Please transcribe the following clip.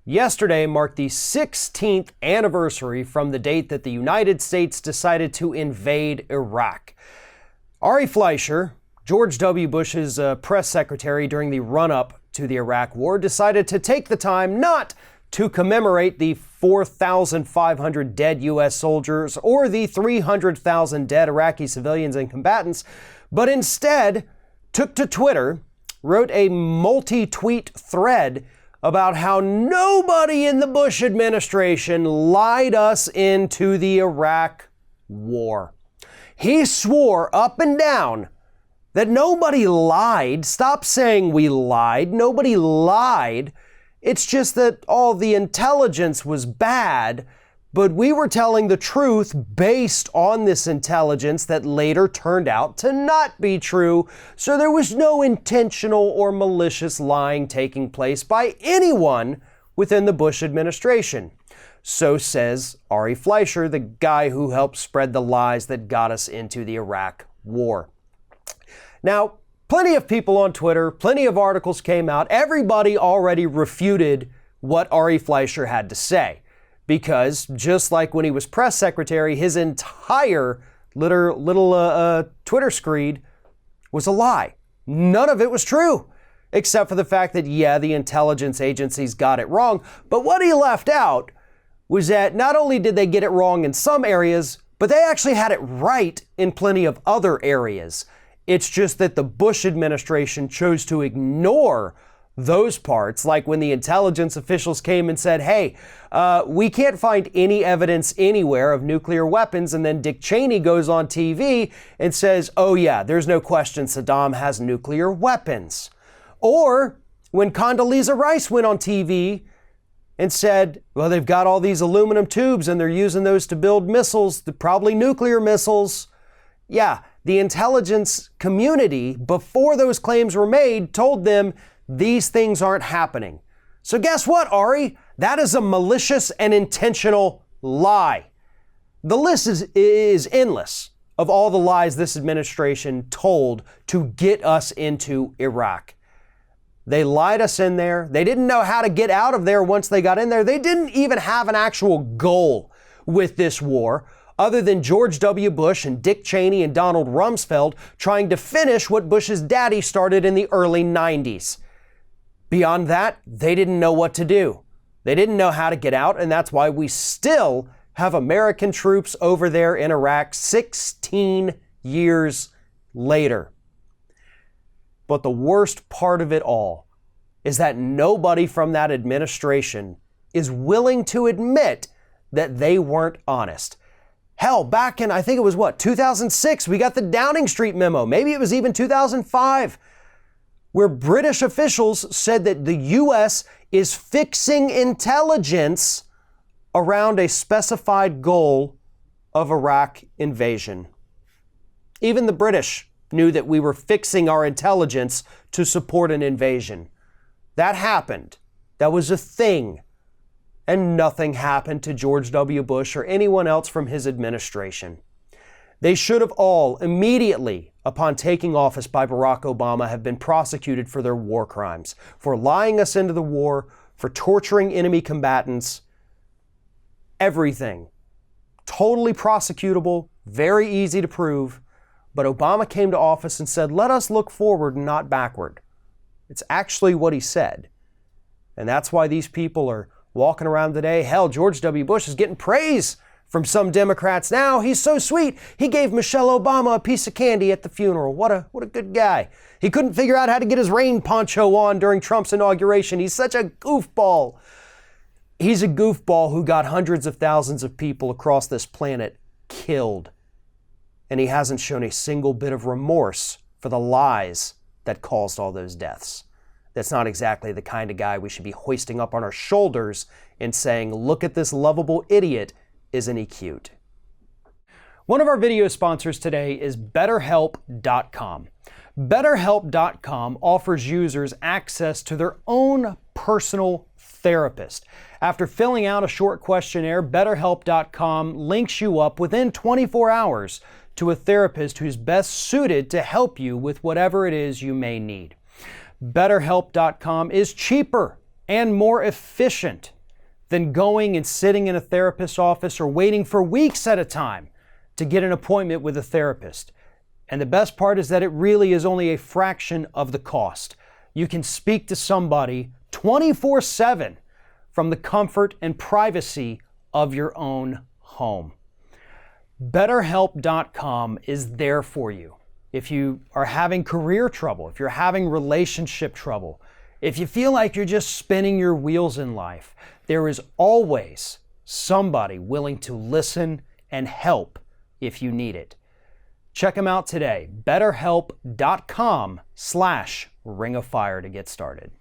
Yesterday marked the 16th anniversary from the date that the United States decided to invade Iraq. Ari Fleischer, George W. Bush's press secretary during the run-up to the Iraq War, decided to take the time not to commemorate the 4,500 dead U.S. soldiers or the 300,000 dead Iraqi civilians and combatants, but instead took to Twitter, wrote a multi-tweet thread about how nobody in the Bush administration lied us into the Iraq War. He swore up and down that nobody lied. Stop saying we lied. Nobody lied. It's just that all the intelligence was bad, but we were telling the truth based on this intelligence that later turned out to not be true. So there was no intentional or malicious lying taking place by anyone within the Bush administration. So says Ari Fleischer, the guy who helped spread the lies that got us into the Iraq War. Now, plenty of people on Twitter, plenty of articles came out. Everybody already refuted what Ari Fleischer had to say. Because just like when he was press secretary, his entire little Twitter screed was a lie. None of it was true, except for the fact that, yeah, the intelligence agencies got it wrong. But what he left out was that not only did they get it wrong in some areas, but they actually had it right in plenty of other areas. It's just that the Bush administration chose to ignore those parts, like when the intelligence officials came and said, hey, we can't find any evidence anywhere of nuclear weapons. And then Dick Cheney goes on TV and says, oh yeah, there's no question Saddam has nuclear weapons. Or when Condoleezza Rice went on TV and said, well, they've got all these aluminum tubes and they're using those to build missiles, probably nuclear missiles. Yeah, the intelligence community, before those claims were made, told them these things aren't happening. So guess what, Ari? That is a malicious and intentional lie. The list is endless of all the lies this administration told to get us into Iraq. They lied us in there. They didn't know how to get out of there once they got in there. They didn't even have an actual goal with this war, other than George W. Bush and Dick Cheney and Donald Rumsfeld trying to finish what Bush's daddy started in the early 90s. Beyond that, they didn't know what to do. They didn't know how to get out, and that's why we still have American troops over there in Iraq 16 years later. But the worst part of it all is that nobody from that administration is willing to admit that they weren't honest. Hell, back in, I think it was 2006, we got the Downing Street memo. Maybe it was even 2005, where British officials said that the U.S. is fixing intelligence around a specified goal of Iraq invasion. Even the British knew that we were fixing our intelligence to support an invasion. That happened. That was a thing. And nothing happened to George W. Bush or anyone else from his administration. They should have all immediately, upon taking office by Barack Obama, have been prosecuted for their war crimes, for lying us into the war, for torturing enemy combatants, everything. Totally prosecutable, very easy to prove. But Obama came to office and said, let us look forward and not backward. It's actually what he said. And that's why these people are walking around today. Hell, George W. Bush is getting praise from some Democrats now. He's so sweet. He gave Michelle Obama a piece of candy at the funeral. What a good guy. He couldn't figure out how to get his rain poncho on during Trump's inauguration. He's such a goofball. He's a goofball who got hundreds of thousands of people across this planet killed. And he hasn't shown a single bit of remorse for the lies that caused all those deaths. That's not exactly the kind of guy we should be hoisting up on our shoulders and saying, look at this lovable idiot, isn't he cute? One of our video sponsors today is BetterHelp.com. BetterHelp.com offers users access to their own personal therapist. After filling out a short questionnaire, BetterHelp.com links you up within 24 hours to a therapist who's best suited to help you with whatever it is you may need. BetterHelp.com is cheaper and more efficient than going and sitting in a therapist's office or waiting for weeks at a time to get an appointment with a therapist. And the best part is that it really is only a fraction of the cost. You can speak to somebody 24/7 from the comfort and privacy of your own home. BetterHelp.com is there for you. If you are having career trouble, if you're having relationship trouble, if you feel like you're just spinning your wheels in life, there is always somebody willing to listen and help if you need it. Check them out today, betterhelp.com/ringofire to get started.